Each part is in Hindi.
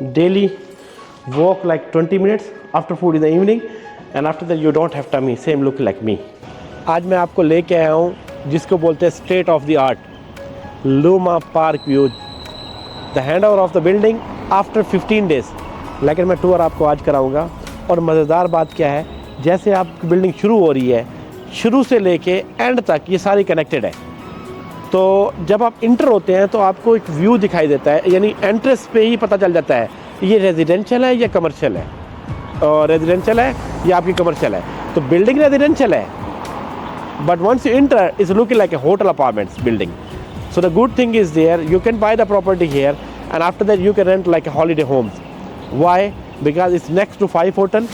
Daily walk like 20 minutes after food in the evening and after that you don't have tummy, same look like me. आज मैं आपको लेके आया हूँ जिसको बोलते हैं state of the art luma park view, the hand over of the building after 15 days. लेकिन मैं टूर आपको आज कराऊंगा। और मज़ेदार बात क्या है, जैसे आपकी बिल्डिंग शुरू हो रही है, शुरू से लेके एंड तक ये सारी कनेक्टेड है। तो जब आप इंटर होते हैं तो आपको एक व्यू दिखाई देता है, यानी एंट्रेंस पे ही पता चल जाता है ये रेजिडेंशियल है या कमर्शियल है, और रेजिडेंशियल है या आपकी कमर्शियल है। तो बिल्डिंग रेजिडेंशियल है, but once you enter it's looking like a hotel apartments building. So the good thing is there you can buy the property here and after that you can rent like a holiday homes. Why? Because it's next to 5 hotel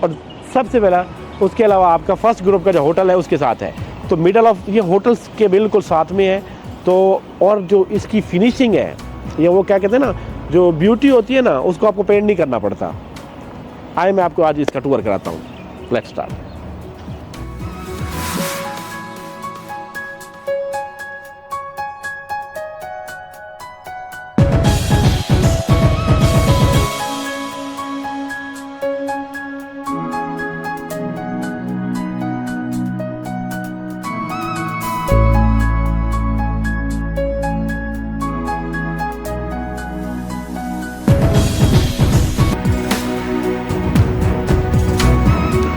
और सबसे पहला उसके अलावा आपका फर्स्ट ग्रुप का जो होटल है उसके साथ है, तो मिडल ऑफ ये होटल्स के बिल्कुल साथ में है। तो और जो इसकी फिनिशिंग है, ये वो क्या कहते हैं ना, जो ब्यूटी होती है ना, उसको आपको पेंट नहीं करना पड़ता। आइए मैं आपको आज इसका टूर कराता हूँ। Let's start.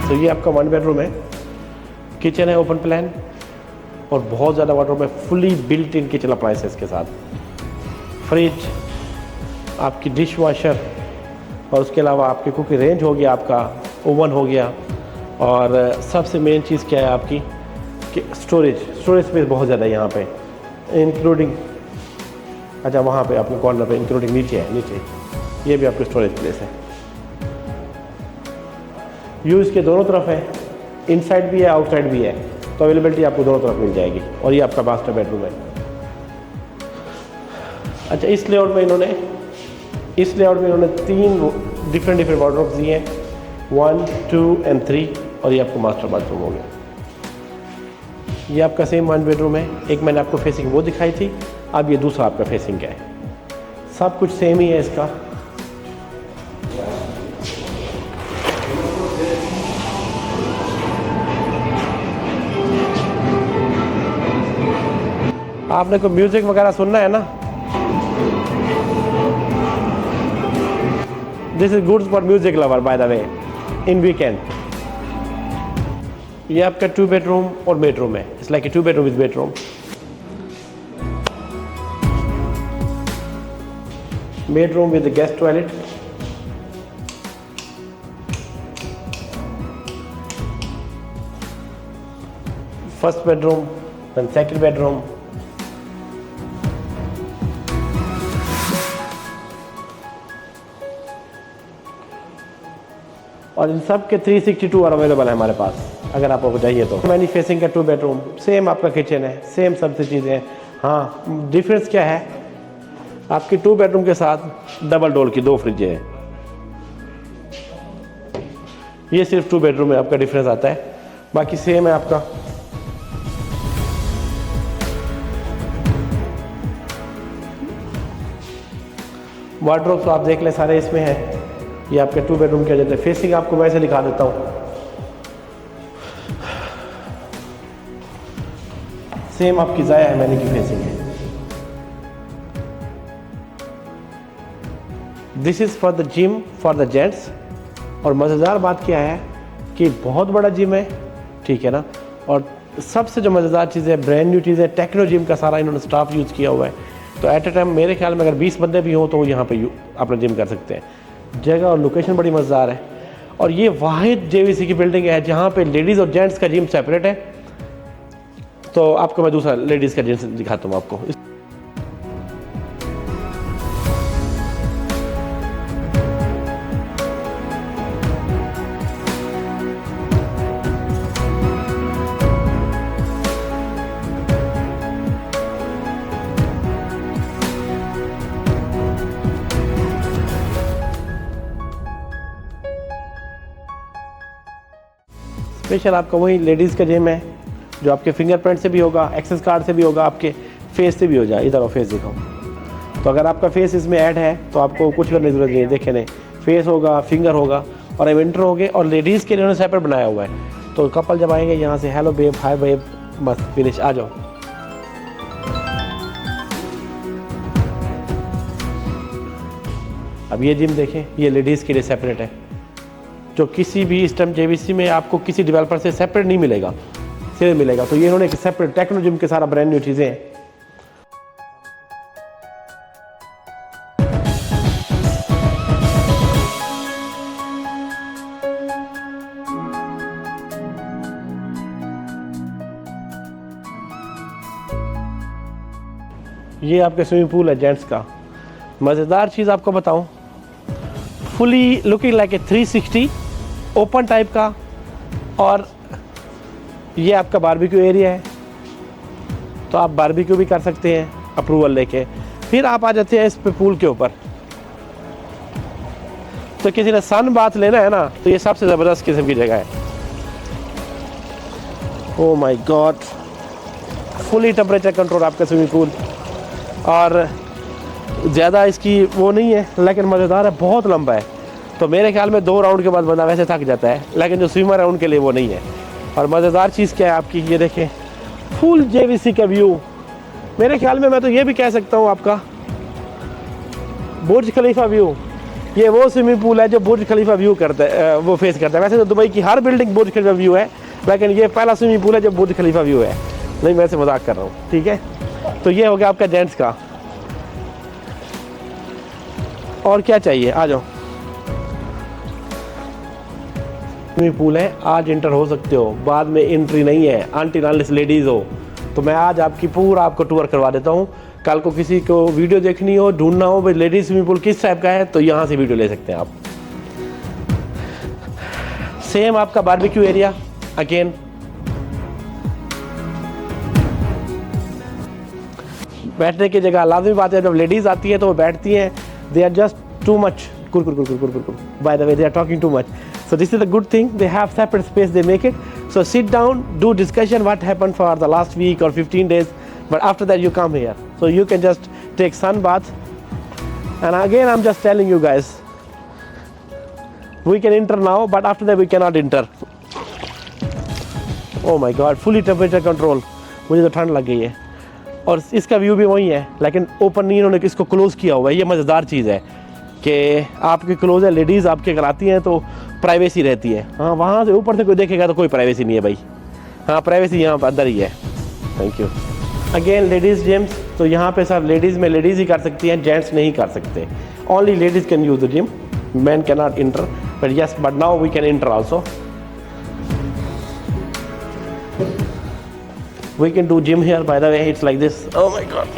तो ये आपका 1 बेडरूम है, किचन है ओपन प्लान और बहुत ज़्यादा वार्डरोब है, fully built in kitchen appliances के साथ, फ्रिज, आपकी डिश वॉशर और उसके अलावा आपकी कुकिंग रेंज हो गया, आपका ओवन हो गया। और सबसे मेन चीज़ क्या है आपकी कि स्टोरेज स्पेस बहुत ज़्यादा है यहाँ पे, इंक्लूडिंग अच्छा वहाँ पे आपके कॉर्नर पे इंक्लूडिंग नीचे ये भी आपकी स्टोरेज प्लेस है। व्यू इसके दोनों तरफ है, इनसाइड भी है आउटसाइड भी है, तो अवेलेबिलिटी आपको दोनों तरफ मिल जाएगी। और ये आपका मास्टर बेडरूम है। अच्छा इस लेआउट में इन्होंने 3 डिफरेंट वार्डरोब्स दिए हैं, 1, 2 एंड 3, और ये आपको मास्टर बाथरूम हो गया। ये आपका सेम 1 बेडरूम है। एक मैंने आपको फेसिंग वो दिखाई थी, अब ये दूसरा आपका फेसिंग का है। सब कुछ सेम ही है इसका। आपने को म्यूजिक वगैरह सुनना है ना, this is good for music lover by the way in weekend. ये आपका 2 बेडरूम और बेडरूम है, it's like a 2 bedroom with bedroom. Bedroom with guest toilet, first bedroom then second bedroom. और इन सब के 362 और अवेलेबल है हमारे पास, अगर आपको चाहिए तो। मैनी फेसिंग का 2 बेडरूम, सेम आपका किचन है, सेम सब चीज़ें। हाँ डिफरेंस क्या है, आपकी 2 बेडरूम के साथ डबल डोर की 2 फ्रिज है। ये सिर्फ 2 बेडरूम में आपका डिफरेंस आता है, बाकी सेम है आपका। वार्डरोब तो आप देख लें सारे इसमें है। ये आपके 2 बेडरूम के जाते हैं। फेसिंग आपको वैसे दिखा देता हूँ, सेम आपकी जाया है मैंने की फेसिंग है। This is for the gym for the gents. और मज़ेदार बात क्या है कि बहुत बड़ा जिम है, ठीक है ना। और सबसे जो मज़ेदार चीज़ है, ब्रांड न्यू चीज़ है, टेक्नो जिम का सारा इन्होंने स्टाफ यूज़ किया हुआ है। तो एट ए टाइम मेरे ख्याल में अगर 20 बंदे भी हों तो वो यहाँ पे अपना जिम कर सकते हैं। जगह और लोकेशन बड़ी मज़ेदार है। और ये वाहिद जेवीसी की बिल्डिंग है जहाँ पे लेडीज़ और जेंट्स का जिम सेपरेट है। तो आपको मैं दूसरा लेडीज़ का जिम दिखाता हूँ आपको। स्पेशल आपका वही लेडीज़ का जिम है जो आपके फिंगरप्रिंट से भी होगा, एक्सेस कार्ड से भी होगा, आपके फेस से भी हो जाए। इधर और फेस दिखाओ। तो अगर आपका फेस इसमें ऐड है तो आपको कुछ करने की जरूरत नहीं है। देखे नहीं, फेस होगा, फिंगर होगा और अब एंटर हो गए। और लेडीज़ के लिए उन्होंने सेपरेट बनाया हुआ है। तो कपल जब आएंगे यहाँ से हेलो बेब, हाय बेब, बस फिनिश, आ जाओ। अब ये जिम देखें, ये लेडीज़ के लिए सेपरेट है, जो किसी भी इस टाइम JVC में आपको किसी डेवलपर से सेपरेट नहीं मिलेगा, सिर्फ मिलेगा। तो ये इन्होंने एक सेपरेट टेक्नो जिम के सारा ब्रांड न्यू चीज़ें हैं। ये आपके स्विमिंग पूल है जेंट्स का। मज़ेदार चीज़ आपको बताऊं, fully looking like a 360 open type का। और ये आपका बारबेक्यू एरिया है, तो आप बारबेक्यू भी कर सकते हैं अप्रूवल लेके। फिर आप आ जाते हैं इस पे पूल के ऊपर। तो किसी ने सन बाथ लेना है ना, तो ये सबसे ज़बरदस्त किस्म की जगह है। Oh my God, fully temperature control आपका स्विमिंग पूल। और ज़्यादा इसकी वो नहीं है, लेकिन मज़ेदार है, बहुत लंबा है। तो मेरे ख्याल में 2 राउंड के बाद बंदा वैसे थक जाता है, लेकिन जो स्विमर है उनके लिए वो नहीं है। और मज़ेदार चीज़ क्या है आपकी, ये देखें, फुल JVC का व्यू। मेरे ख्याल में मैं तो ये भी कह सकता हूँ आपका बुर्ज खलीफा व्यू। ये वो स्विमिंग पूल है जो बुर्ज खलीफा व्यू करता है, वो फेस करता है। वैसे तो दुबई की हर बिल्डिंग बुर्ज खलीफा व्यू है, लेकिन ये पहला स्विमिंग पूल है जो बुर्ज खलीफा व्यू है। नहीं, मैं से मजाक कर रहा हूँ, ठीक है। तो ये हो गया आपका जेंट्स का। और क्या चाहिए, आ जाओ। स्विमिंग पूल है, आज इंटर हो सकते हो, बाद में एंट्री नहीं है अनटिल अनलेस लेडीज़ हो। तो मैं आज आपको टूर करवा देता हूँ। कल को किसी को वीडियो देखनी हो, ढूंढना हो भाई लेडीज स्विमिंग पूल किस टाइप का है, तो यहाँ से वीडियो ले सकते हैं आप। सेम आपका बारबेक्यू एरिया अगेन। बैठने की जगह लाजमी बात है, जब लेडीज़ आती है तो वो बैठती हैं, they are just too much कुर by the way, they are talking too much. So this is a good thing, they have separate space, they make it. So sit down, do discussion what happened for the last week or 15 days, but after that you come here. So you can just take sun bath. And again I'm just telling you guys, we can enter now, but after that we cannot enter. Oh my god, fully temperature control. मुझे तो ठंड लग गई है। और इसका व्यू भी वही है, लेकिन ओपन नहीं, इन्होंने इसको क्लोज़ किया हुआ है। ये मज़ेदार चीज़ है कि आपके क्लोज है, लेडीज़ आपके अगर आती हैं तो प्राइवेसी रहती है। हाँ, वहाँ से ऊपर से कोई देखेगा तो कोई प्राइवेसी नहीं है भाई। हाँ, प्राइवेसी यहाँ पर अंदर ही है। Thank you. Again ladies gyms, तो यहाँ पे सर लेडीज़ में लेडीज़ ही कर सकती हैं, जेंट्स नहीं कर सकते। Only ladies can use the gym, man can not enter, but yes, but now we can enter also. We can do gym here, by the way, it's like this. Oh my god.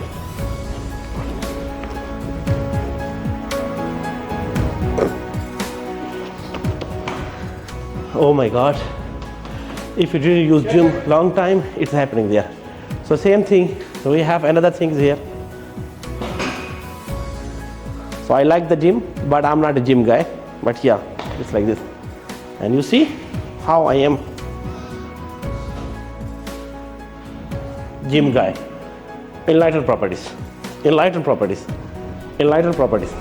Oh my god. If you didn't use gym long time, it's happening there. So same thing, we have another things here. So I like the gym, but I'm not a gym guy. But yeah, it's like this. And you see how I am. Gym guy. Enlightened properties. Enlightened properties. Enlightened properties.